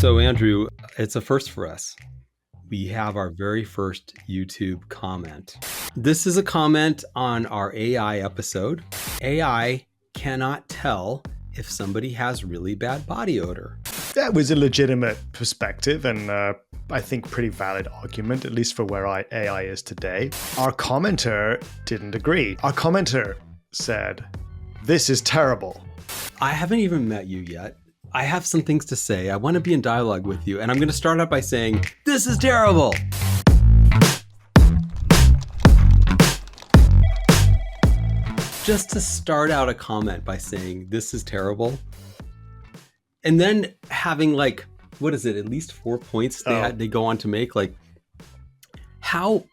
So, Andrew, it's a first for us. We have our very first YouTube comment. This is a comment on our AI episode. AI cannot tell if somebody has really bad body odor. That was a legitimate perspective and I think pretty valid argument, at least for where AI is today. Our commenter didn't agree. Our commenter said, "This is terrible." I haven't even met you yet. I have some things to say. I want to be in dialogue with you. And I'm going to start out by saying, this is terrible. Just to start out a comment by saying, this is terrible. And then having like, what is it? At least 4 points they go on to make. Like how,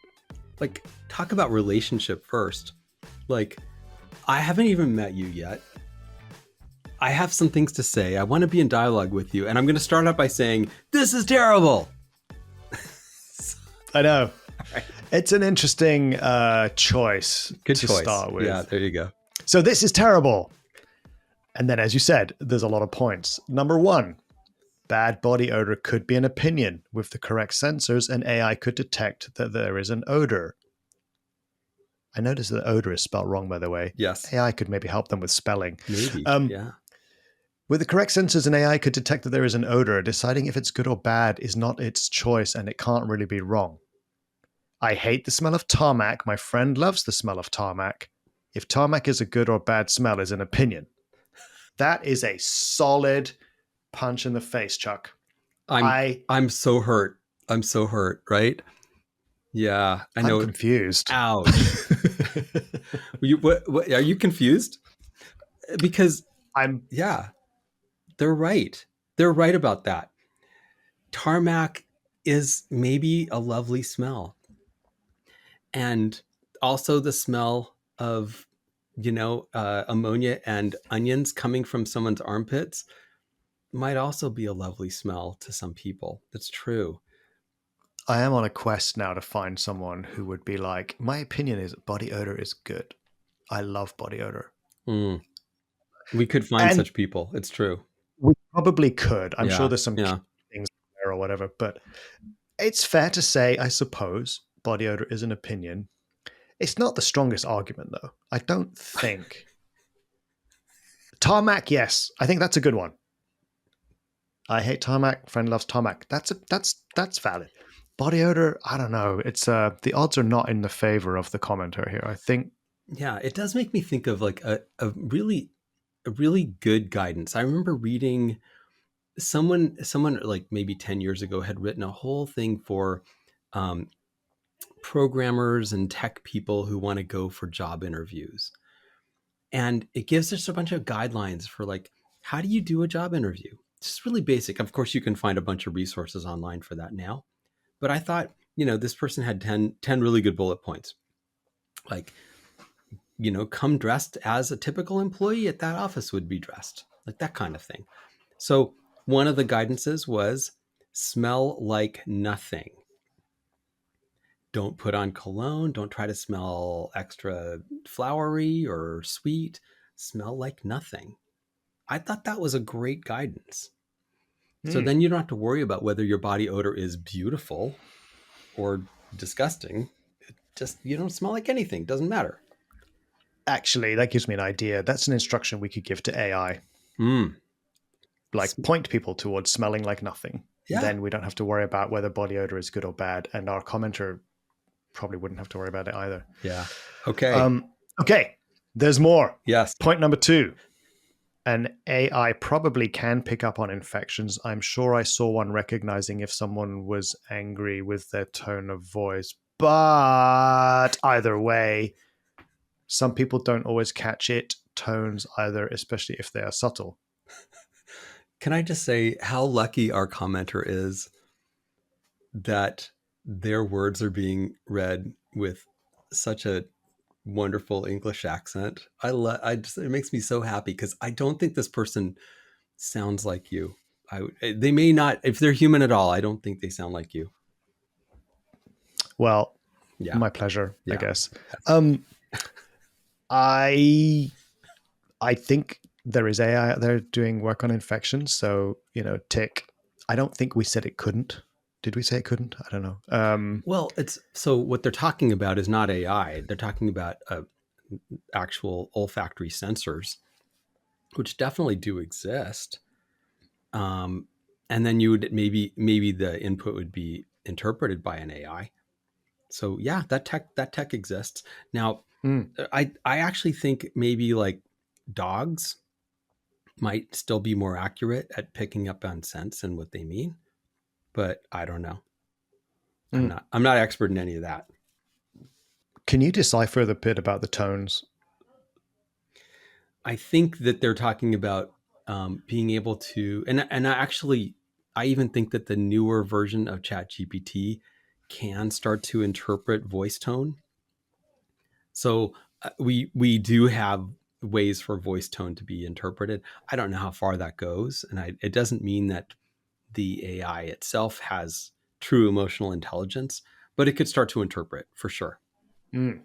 like talk about relationship first. Like I haven't even met you yet. I have some things to say. I want to be in dialogue with you. And I'm going to start out by saying, this is terrible. I know. Right. It's an interesting choice to start with. Yeah, there you go. So this is terrible. And then, as you said, there's a lot of points. Number 1, bad body odor could be an opinion. With the correct sensors, an AI could detect that there is an odor. I noticed that odor is spelled wrong, by the way. Yes. AI could maybe help them with spelling. Maybe, yeah. With the correct sensors, an AI could detect that there is an odor. Deciding if it's good or bad is not its choice, and it can't really be wrong. I hate the smell of tarmac. My friend loves the smell of tarmac. If tarmac is a good or bad smell is an opinion. That is a solid punch in the face, Chuck. I'm so hurt. I'm so hurt, right? Yeah, I know. I'm confused. Ouch. What, are you confused? Because yeah, they're right. They're right about that. Tarmac is maybe a lovely smell. And also the smell of, ammonia and onions coming from someone's armpits might also be a lovely smell to some people. That's true. I am on a quest now to find someone who would be like, my opinion is body odor is good. I love body odor. Mm. We could find such people. It's true. We probably could. I'm sure there's some things there or whatever, but it's fair to say, I suppose, body odor is an opinion. It's not the strongest argument, though. I don't think. Tarmac, yes. I think that's a good one. I hate tarmac. Friend loves tarmac. That's valid. Body odor, I don't know. It's the odds are not in the favor of the commenter here, I think. Yeah, it does make me think of like a really good guidance. I remember reading someone like maybe 10 years ago had written a whole thing for programmers and tech people who want to go for job interviews. And it gives us a bunch of guidelines for like, how do you do a job interview? It's just really basic. Of course, you can find a bunch of resources online for that now. But I thought, this person had 10 really good bullet points. Like, come dressed as a typical employee at that office would be dressed, like that kind of thing. So one of the guidances was smell like nothing. Don't put on cologne. Don't try to smell extra flowery or sweet. Smell like nothing. I thought that was a great guidance. So then you don't have to worry about whether your body odor is beautiful or disgusting. It just, you don't smell like anything. Doesn't matter. Actually, that gives me an idea. That's an instruction we could give to AI. Like point people towards smelling like nothing. Yeah. Then we don't have to worry about whether body odor is good or bad. And our commenter probably wouldn't have to worry about it either. Yeah. Okay. Okay. There's more. Yes. Point number 2. An AI probably can pick up on infections. I'm sure I saw one recognizing if someone was angry with their tone of voice. But either way, some people don't always catch tones either, especially if they are subtle. Can I just say how lucky our commenter is that their words are being read with such a wonderful English accent. It makes me so happy because I don't think this person sounds like you. They may not, if they're human at all, I don't think they sound like you. Well, my pleasure, I guess. I think there is AI out there doing work on infections. So, tick. I don't think we said it couldn't. Did we say it couldn't? I don't know. Well, it's so what they're talking about is not AI. They're talking about actual olfactory sensors, which definitely do exist. Um, and then you would maybe the input would be interpreted by an AI. So yeah, that tech exists. Now, mm, I actually think maybe like dogs might still be more accurate at picking up on scents and what they mean, but I don't know. I'm mm. not I'm not expert in any of that. Can you decipher the bit about the tones? I think that they're talking about being able to, and I even think that the newer version of ChatGPT can start to interpret voice tone. So we do have ways for voice tone to be interpreted. I don't know how far that goes, and it doesn't mean that the AI itself has true emotional intelligence, but it could start to interpret for sure. Mm.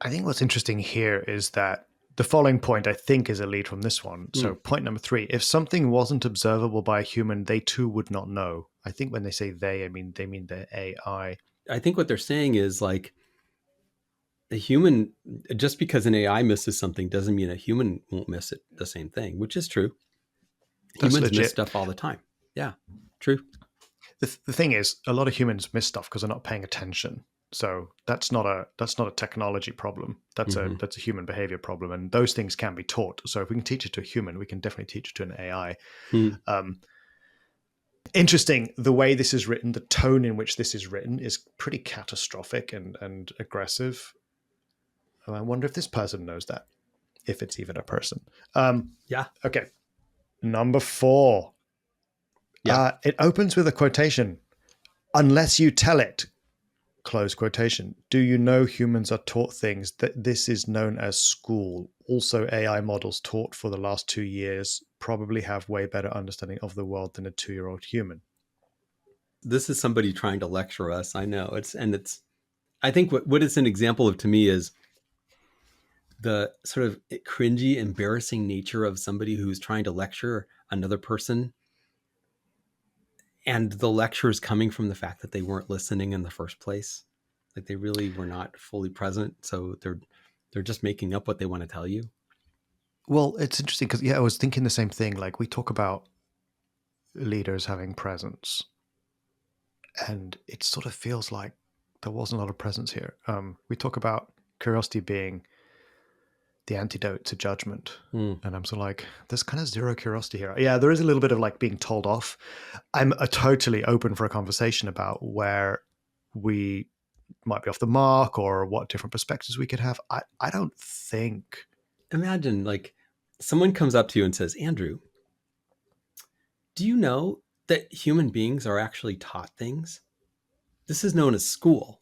I think what's interesting here is that the following point, I think, is a lead from this one. So, Mm. point number 3, if something wasn't observable by a human, they too would not know. I think when they say they mean the AI. I think what they're saying is like a human, just because an AI misses something doesn't mean a human won't miss it the same thing, which is true. That's Humans miss legit. stuff all the time. Yeah, true. The thing is, a lot of humans miss stuff because they're not paying attention. So that's not a technology problem. Hmm. That's a human behavior problem, and those things can be taught. So if we can teach it to a human, we can definitely teach it to an AI. Hmm. Um, Interesting. The way this is written, the tone in which this is written, is pretty catastrophic and aggressive. And I wonder if this person knows that, if it's even a person. Yeah, Okay, number 4. yeah. It opens with a quotation. Unless you tell it, close quotation. Do you know humans are taught things that this is known as school? Also, AI models taught for the last 2 years probably have way better understanding of the world than a 2-year-old human. This is somebody trying to lecture us. I know it's. I think what it's an example of to me is the sort of cringy, embarrassing nature of somebody who's trying to lecture another person, and the lecture is coming from the fact that they weren't listening in the first place. Like they really were not fully present, so they're just making up what they want to tell you. Well, it's interesting because, yeah, I was thinking the same thing. Like, we talk about leaders having presence, and it sort of feels like there wasn't a lot of presence here. We talk about curiosity being the antidote to judgment. Mm. And I'm sort of like, there's kind of zero curiosity here. Yeah, there is a little bit of like being told off. I'm totally open for a conversation about where we might be off the mark or what different perspectives we could have. I don't think. Imagine like someone comes up to you and says, Andrew, do you know that human beings are actually taught things? This is known as school.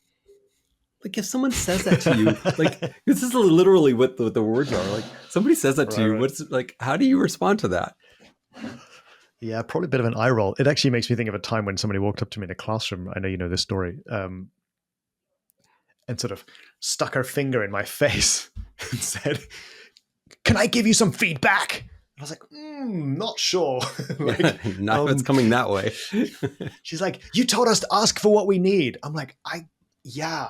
Like if someone says that to you, like this is literally what the words are. Like somebody says that to Right, you, right. what's like? How do you respond to that? Yeah, probably a bit of an eye roll. It actually makes me think of a time when somebody walked up to me in a classroom. I know you know this story, and sort of stuck her finger in my face and said, "Can I give you some feedback?" I was like, not sure. Like, Not if it's coming that way. she's like, "You told us to ask for what we need." I'm like, yeah.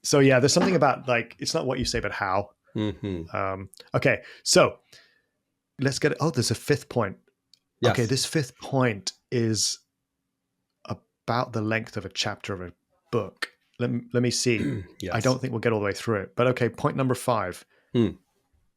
So yeah, there's something about like, it's not what you say, but how. Hmm. Okay, so let's get it. Oh, there's a 5th point. Okay, Yes. this 5th point is about the length of a chapter of a book. Let me see. I Yes. don't think we'll get all the way through it. But okay, point number 5. Hmm.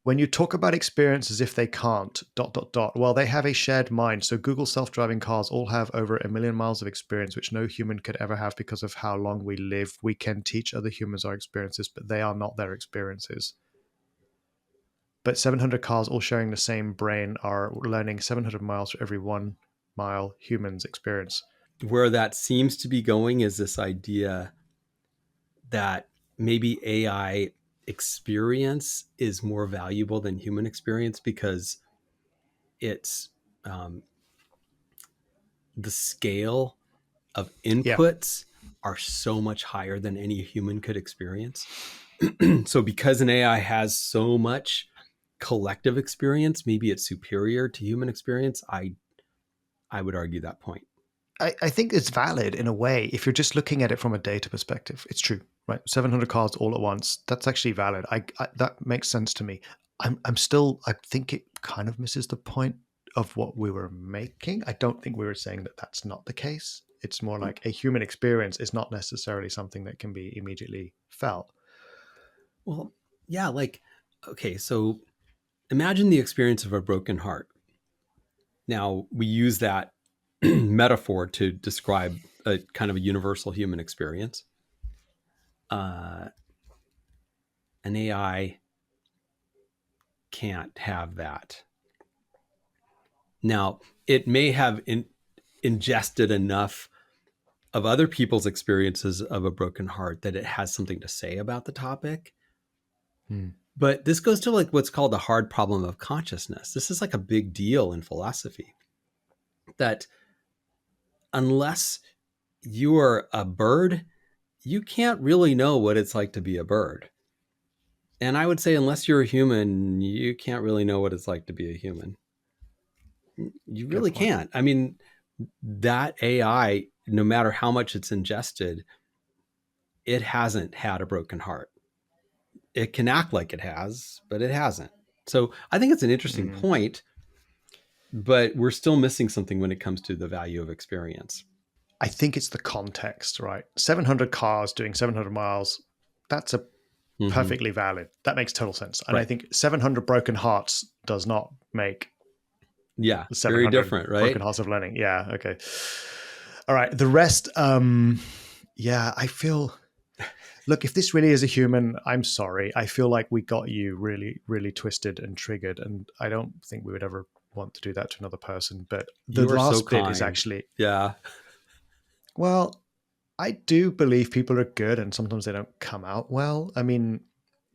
When you talk about experience as if they can't, dot, dot, dot, well, they have a shared mind. So Google self-driving cars all have over 1 million miles of experience, which no human could ever have because of how long we live. We can teach other humans our experiences, but they are not their experiences. But 700 cars all sharing the same brain are learning 700 miles for every 1 mile humans experience. Where that seems to be going is this idea that maybe AI experience is more valuable than human experience because it's um, the scale of Yeah, inputs are so much higher than any human could experience. So because an AI has so much collective experience, maybe it's superior to human experience. I would argue that point. I think it's valid in a way. If you're just looking at it from a data perspective, it's true, right? 700 cards all at once. That's actually valid. That makes sense to me. I'm still, I think it kind of misses the point of what we were making. I don't think we were saying that that's not the case. It's more like a human experience is not necessarily something that can be immediately felt. Well, yeah, like, okay, so imagine the experience of a broken heart. Now, we use that metaphor to describe a kind of a universal human experience. An AI can't have that. Now, it may have ingested enough of other people's experiences of a broken heart that it has something to say about the topic. But this goes to like what's called the hard problem of consciousness. This is like a big deal in philosophy, that unless you are a bird, you can't really know what it's like to be a bird. And I would say, unless you're a human, you can't really know what it's like to be a human. You Good really point. can't. I mean, that AI, no matter how much it's ingested, it hasn't had a broken heart. It can act like it has, but it hasn't. So I think it's an interesting point, but we're still missing something when it comes to the value of experience. I think it's the context, right? 700 cars doing 700 miles. That's a perfectly valid. That makes total sense. And Right. I think 700 broken hearts does not make Yeah, the very 700 different, right? broken hearts of learning. Yeah, okay. All right. The rest, yeah, I feel. Look, if this really is a human, I'm sorry. I feel like we got you really, really twisted and triggered, and I don't think we would ever want to do that to another person. But the You are so last bit is kind. actually, Yeah. well, I do believe people are good, and sometimes they don't come out well. I mean,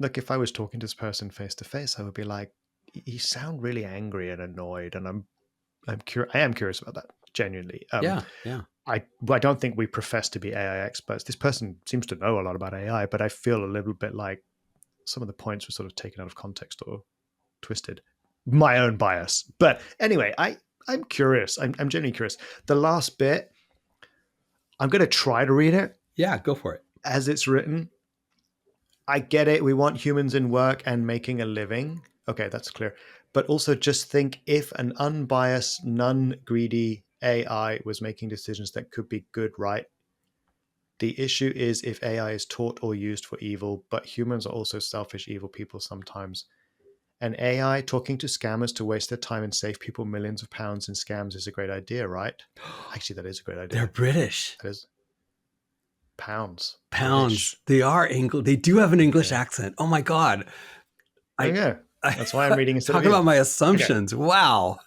look, if I was talking to this person face to face, I would be like, "You sound really angry and annoyed," and I am curious about that genuinely. Yeah. Yeah. I don't think we profess to be AI experts. This person seems to know a lot about AI, but I feel a little bit like some of the points were sort of taken out of context or twisted. My own bias. But anyway, I'm curious. I'm genuinely curious. The last bit, I'm going to try to read it Yeah. Go for it. as it's written. I get it. We want humans in work and making a living. Okay, that's clear. But also just think, if an unbiased, non-greedy AI was making decisions that could be good, right? The issue is if AI is taught or used for evil, but humans are also selfish, evil people sometimes. An AI talking to scammers to waste their time and save people millions of pounds in scams is a great idea, right? Actually, that is a great idea. They're British. That is pounds. Pounds. British. They are English. They do have an English accent. Oh my God. There you go. That's why I'm reading instead Talk of you. about my assumptions. Okay. Wow.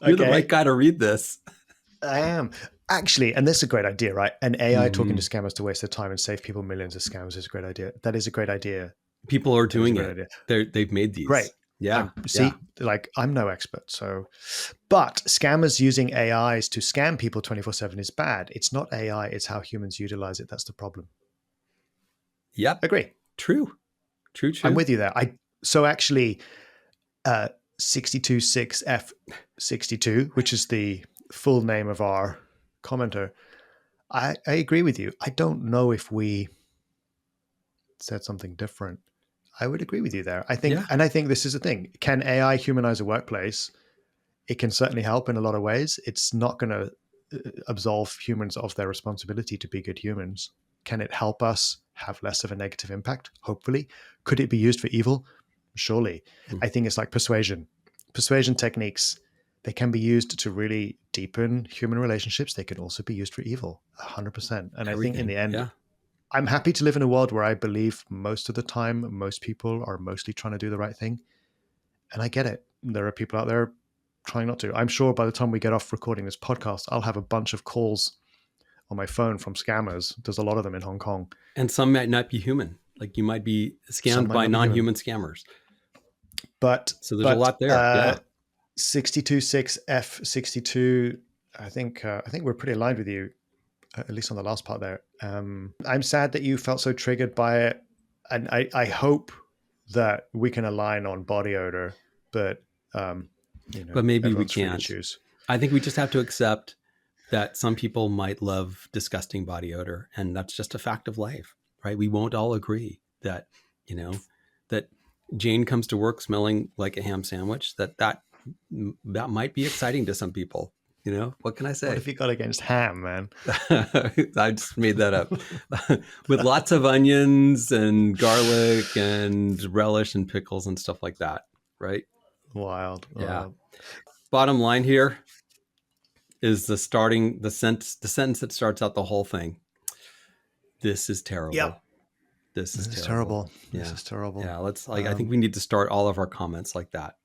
You're the right guy to read this. I am. Actually, and this is a great idea, right? An AI talking to scammers to waste their time and save people millions of scams is a great idea. That is a great idea. People are doing it. They've made these. Great. Yeah. See, like, I'm no expert. So, but scammers using AIs to scam people 24/7 is bad. It's not AI, it's how humans utilize it. That's the problem. Yep. Agree. True. I'm with you there. So actually, 626F62, which is the full name of our commenter, I agree with you. I don't know if we said something different. I would agree with you there. I think, and I think this is the thing. Can AI humanize a workplace? It can certainly help in a lot of ways. It's not going to absolve humans of their responsibility to be good humans. Can it help us have less of a negative impact? Hopefully. Could it be used for evil? Surely. I think it's like persuasion. Persuasion techniques, they can be used to really deepen human relationships. They can also be used for evil, 100%. And I think in the end, I'm happy to live in a world where I believe most of the time, most people are mostly trying to do the right thing. And I get it. There are people out there trying not to. I'm sure by the time we get off recording this podcast, I'll have a bunch of calls on my phone from scammers. There's a lot of them in Hong Kong. And some might not be human. Like, you might be scammed by non-human scammers. But so there's a lot there. 626F62, I think we're pretty aligned with you, at least on the last part there. I'm sad that you felt so triggered by it. And I hope that we can align on body odor, but But maybe we everyone's free to can't. choose. I think we just have to accept that some people might love disgusting body odor, and that's just a fact of life, right? We won't all agree that, that Jane comes to work smelling like a ham sandwich, that might be exciting to some people. What can I say? What have you got against ham, man? I just made that up. With lots of onions and garlic and relish and pickles and stuff like that, right? Wild. Yeah. Bottom line here is the sentence that starts out the whole thing. This is terrible. Yep. This is terrible. This is terrible. Yeah, I think we need to start all of our comments like that.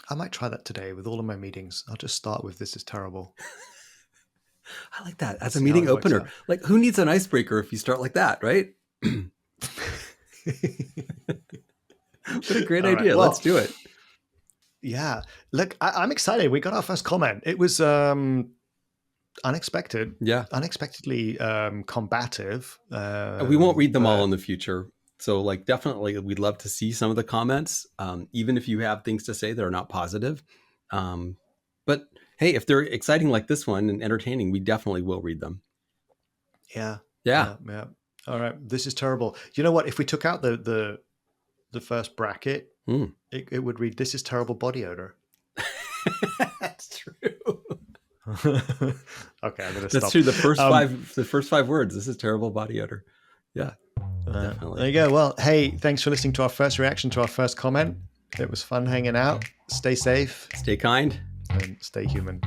I might try that today with all of my meetings. I'll just start with "This is terrible." I like that as a meeting opener. Like, who needs an icebreaker if you start like that, right? What a great idea. Well, let's do it. Yeah. Look, I'm excited. We got our first comment. It was unexpected. Yeah. Unexpectedly combative. We won't read them all in the future. So definitely we'd love to see some of the comments, even if you have things to say that are not positive. But hey, if they're exciting like this one and entertaining, we definitely will read them. Yeah. Yeah. All right. This is terrible. You know what? If we took out the first bracket, it would read, "This is terrible body odor." That's true. Okay, I'm gonna stop. That's true. The first five words. This is terrible body odor. Yeah. Definitely. There you go. Well, hey, thanks for listening to our first reaction to our first comment. It was fun hanging out. Stay safe. Stay kind. And stay human.